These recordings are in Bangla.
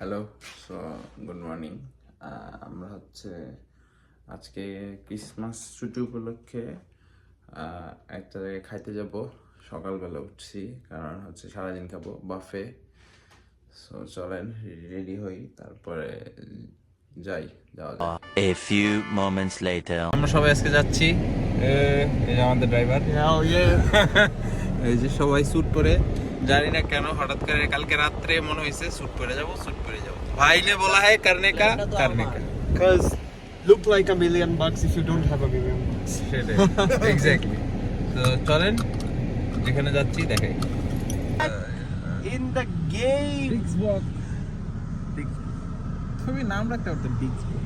Hello, so good morning. আমরা আজকে ক্রিসমাস ছুটি উপলক্ষে একটা জায়গায় খাইতে যাব। সকালবেলা উঠছি, কারণ সারাদিন খাবো বাফে। সো চলেন রেডি হই, তারপরে যাওয়া যায়। A few moments later. আমরা সবাই আজকে যাচ্ছি। এই যে আমাদের ড্রাইভার, এই যে সবাই স্যুট পরে। জানি না কেন হঠাৎ করে কালকে রাত্রে মনে হয়েছে স্যুট পরে যাব। ভাই নে বলা হয় করনে কা। Because look like $1 million if you don't have $1 million. সেটাই, এক্স্যাক্টলি। তো চলেন যেখানে যাচ্ছি দেখাই। In the game. Bixbox, তুমি নাম রাখতে পারতো Bixbox।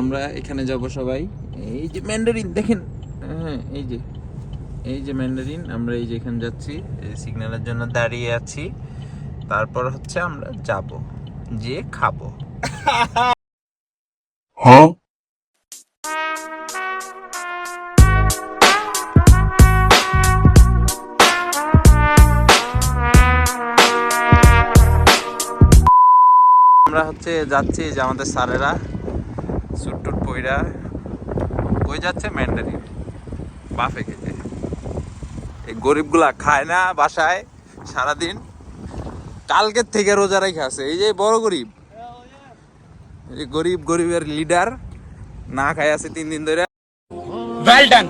আমরা এখানে যাব সবাই। এই যে ম্যান্ডারিন দেখেন, হ্যাঁ এই যে ম্যান্ডারিন। আমরা এই যে এখানে যাচ্ছি, এই সিগন্যালের জন্য দাঁড়িয়ে আছি। তারপর আমরা যাব, যে খাবো। হ্যাঁ, আমরা যাচ্ছি যে আমাদের স্যারেরা স্যুট টুট পইরা কই যাচ্ছে? ম্যান্ডারিন বাফে খেতে। এই গরিবগুলা খায় না বাসায় সারাদিন, কালকের থেকে রোজা রেখে আছে। এই যে বড় গরিব, এই গরিবের লিডার না খায় আছে 3 দিন ধরে। वेल डन,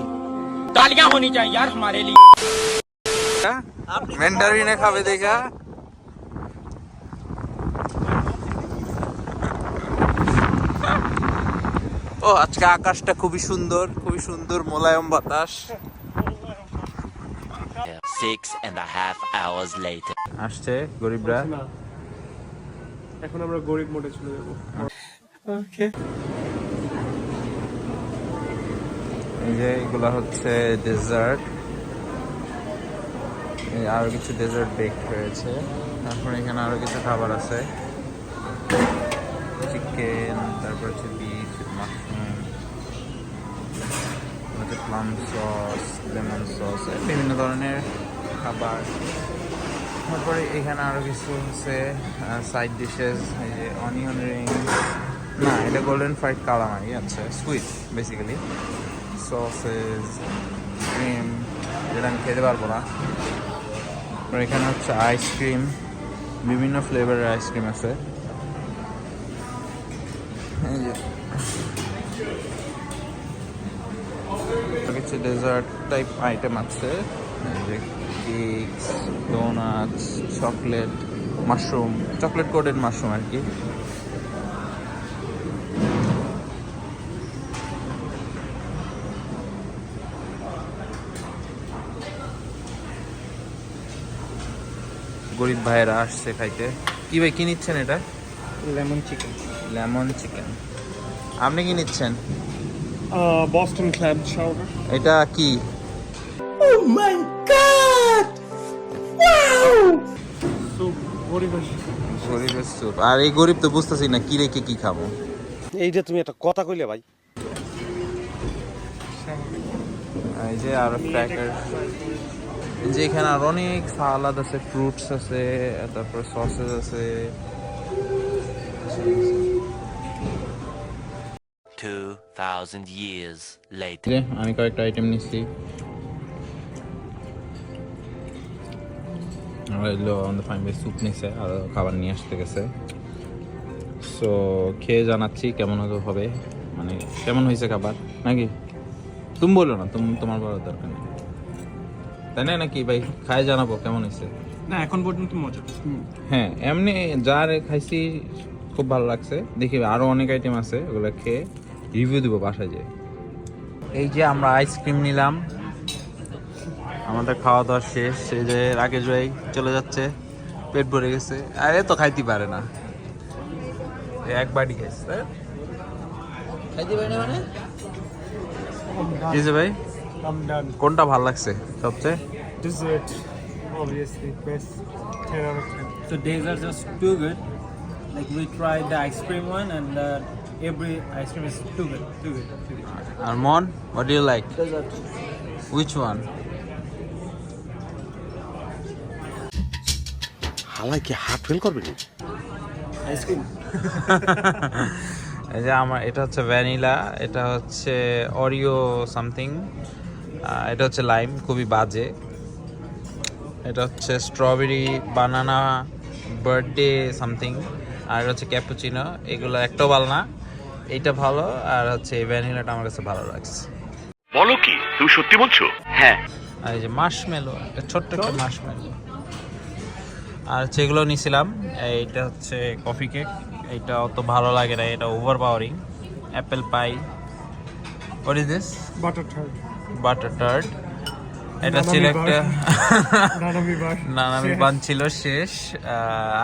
तालियां होनी चाहिए यार हमारे लिए। ম্যান্ডারিনে খাবে দেখা। ও আজকে আকাশটা খুবই সুন্দর মোলায়েম বাতাস। 6.5 hours later. আসছে গরিবরা। এখন আমরা গরিব মোডে চলে যাব। ওকে। এই যে এগুলা ডেজার্ট, আরো কিছু ডেজার্ট বেক হয়েছে। তারপরে এখানে আরো কিছু খাবার আছে, চিকেন, তারপর beef, mushroom, plum sauce, lemon sauce, বিভিন্ন ধরনের খাবার। তারপরে এখানে আরো কিছু সাইড ডিশেস, এই যে অনিয়ন রিংস, না এটা গোল্ডেন ফ্রাইড কালামারি আছে, সুইট বেসিক্যালি, সসেস, ক্রিম, যেটা আমি খেতে পারবো না। তারপরে এখানে আইসক্রিম, বিভিন্ন ফ্লেভারের আইসক্রিম আছে। এই যে কিছু ডেজার্ট টাইপ আইটেম আছে, এই যে cakes, donuts, chocolate coated mushroom আর কি। গরিব ভাইয়েরা আসছে খাইতে। কি ভাই কি নিচ্ছেন? এটা লেমন চিকেন। আপনি কি নিচ্ছেন? Boston clam shower. এটা কি? গরিবের গরিবের স্যুপ। আর এই গরিব তো বুঝতেছি না কি রেখে কি খাবো। এইটা তুমি একটা কথা কইলে ভাই। এই যে আরো ক্র্যাকার, যে এখানে আর অনেক সালাদ আছে, ফ্রুটস আছে, তারপর সসেস আছে। 2000 years later. আমি কয়েকটা আইটেম নিচ্ছি। আমাদের ফাইন ভাই স্যুপ নিচ্ছে আর খাবার নিয়ে আসতে গেছে। সো খেয়ে জানাচ্ছি কেমন হবে, মানে কেমন হয়েছে খাবার। নাকি তুমি বলো না, তোমার বলার দরকার নেই, তাই না? নাকি ভাই খায় জানাবো কেমন হয়েছে? না এখন পর্যন্ত মজা। হ্যাঁ, এমনি যার খাইছি খুব ভালো লাগছে। দেখি আরো অনেক আইটেম আছে, ওগুলো খেয়ে রিভিউ দিব বাসায় যে। এই যে আমরা আইসক্রিম নিলাম, আমাদের খাওয়া দাওয়া শেষ। এই যে রাকেশ ভাই চলে যাচ্ছে, পেট ভরে গেছে, আরে তো খাইতে পারে না, এক বাড়ি খাইছে, খাইতে পারে না মানে। এই যে ভাই I'm done. কোনটা ভালো লাগছে সবচেয়ে? Dessert, obviously, best. 10 out of 10. So days are just too good. Like we tried the ice cream one, and every ice cream is too good, too good, too good. Armon, what do you like? Which one? হালাই কি হার্ট ফেল করবে না? Ice cream. এই যে আমার এটা হচ্ছে ভ্যানিলা, এটা হচ্ছে অরিও সামথিং, এটা হচ্ছে লাইম, খুবই বাজে। এটা হচ্ছে স্ট্রবেরি বানানা বার্থডে সামথিং, আর এটা হচ্ছে ক্যাপুচিনো। এগুলো একটাও ভালো না, এইটা ভালো, আর হচ্ছে এই ভ্যানিলাটা আমার কাছে ভালো লাগছে। বলো কি, তুমি সত্যি বলছো? হ্যাঁ। আর এই যে মার্শমেলো, একটা ছোট্ট একটা মার্শমেলো। আর হচ্ছে এগুলো নিয়েছিলাম, এইটা হচ্ছে কফি কেক, এইটা অত ভালো লাগে না, এটা over powering. Apple pie, what is this? Butter tart. Butter tart. এটা ছিল একটা Nanami bar. নানামি বান ছিল শেষ।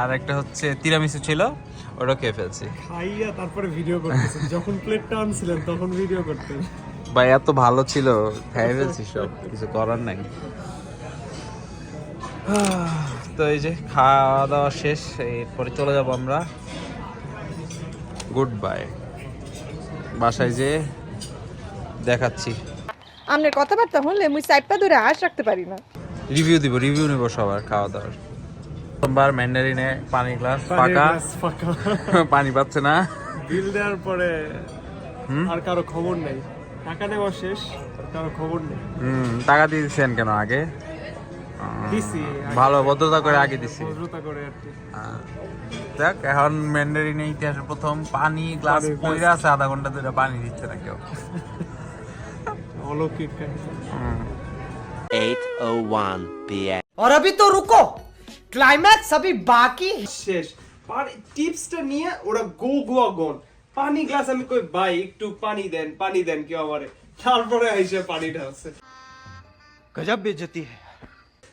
আর একটা হচ্ছে তিরামিসু ছিল, ওটা খেয়ে ফেলছি। খাইয়া তারপরে ভিডিও করতেছেন। যখন প্লেটটা আনছিলেন তখন ভিডিও করতেন। ভাই এত ভালো ছিল, খেয়ে ফেলছি সব, কিছু করার নাই। তো এই যে খাওয়া দাওয়া শেষ, এরপরে চলে যাব আমরা। গুড বাই, বাসায় যে দেখাচ্ছি। আপনার কথাবার্তা হলে মুই সাইডটা ধরে আশ রাখতে পারি না। রিভিউ নিব সবার খাওয়া দাওয়ার। প্রথমবার ম্যান্ডারিনে পানি গ্লাস ফাঁকা, ফাঁকা। পানি পাচ্ছে না। বিল দেওয়ার পরে আর কারো খবর নেই, টাকা নেওয়া শেষ, আর কারো খবর নেই। টাকা দিয়ে দিচ্ছেন কেন আগে? দিছি ভালো ভদ্রতা করে আগে দিছি। ভদ্রতা করে আর কি। দেখ এখন ম্যান্ডারিনে ইতিহাসের প্রথম পানি গ্লাস পইরা আছে, আধা ঘন্টা ধরে পানি দিচ্ছে না কেউ। অলৌকিক কাহিনী। 8:01 p.m. और अभी तो रुको, क्लाइमैक्स अभी बाकी है। শেষ পানি টিপসটা নিয়ে ওরা গোয়া গন। পানি গ্লাস আমি কই ভাই একটু পানি দেন কেউ আমারে, তারপরে আইসা পানিটা আছে। গজব বেজতি है।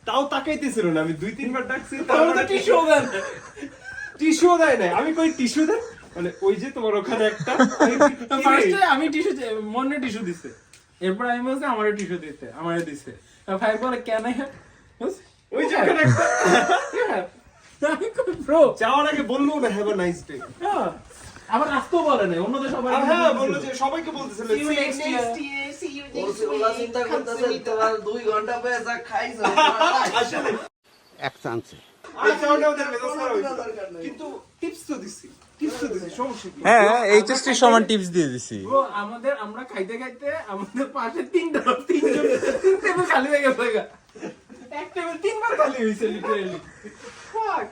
তাও তাকাইতেছিল না, আমি 2-3 বার ডাকছি, তাও তো টিস্যু দেন, টিস্যু দেয় না। আমি কই টিস্যু দেন, মানে ওই যে তোমার ওখানে একটা ফার্স্টে আমি টিস্যু মনে টিস্যু দিছে, এরপর আমি বলছি আমারে টিস্যু দিতে, আমারে দিছে। ভাই বলে কেন ওই যে ওখানে একটা আমি কই ব্রো যাওয়ার আগে বললো না হ্যাভ আ নাইস ডে। আবার আসতেও বলে নাই, অন্যদের সবাই হ্যাঁ বললো যে সবাইকে বলতেছিল আসলে এক চান্সে কিন্তু টিপস তো দিছি, সমস্যা কি? হ্যাঁ এইচএসটি সমান টিপস দিয়ে দিছি। ব্রো আমাদের আমরা খাইতে খাইতে আমাদের পাশে তিনজন টেবিল খালি হয়ে গেছে, এক টেবিল 3 বার খালি হইছে লিটারালি। ফাক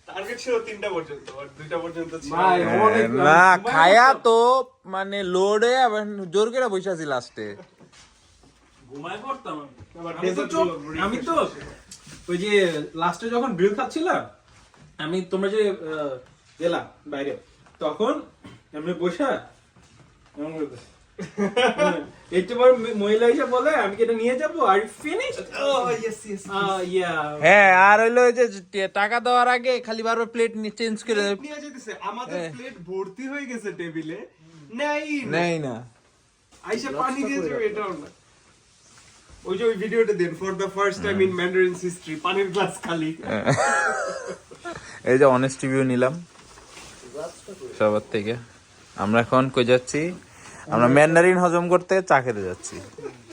টার্গেট ছিল 3টা পর্যন্ত, আর 2টা পর্যন্ত ছিল। ভাই অনেক না খায়া তো মানে লোডে আবার জোর করে বসেছি লাস্টে। ঘুমায় পড়তাম আমি। আবার আমি তো dessert চোখ- গুলো আমি তো ওই যে লাস্টে যখন বিল খাচ্ছিলাম, আমি তোমরা যে গেলাম বাইরে, তখন এমনি বসে এমন করতেছি। একটু পর মহিলা এসে বলে আমি কি এটা নিয়ে যাবো, আর ফিনিশ। Oh, yes. হ্যাঁ আর হইলো ওই যে টাকা দেওয়ার আগে খালি বারবার প্লেট চেঞ্জ করে নিয়ে যেতেছে, আমাদের প্লেট ভর্তি হয়ে গেছে টেবিলে, নেই নেই না। আইসা পানি দিয়ে যাবে, এটাও না। ওই যে ওই ভিডিওটা then, for the first time in mandarin's history পানির গ্লাস খালি। এই যে অনেস্ট রিভিউ নিলাম সবার থেকে। আমরা এখন কই যাচ্ছি? আমরা ম্যান্ডারিন হজম করতে চা খেতে যাচ্ছি।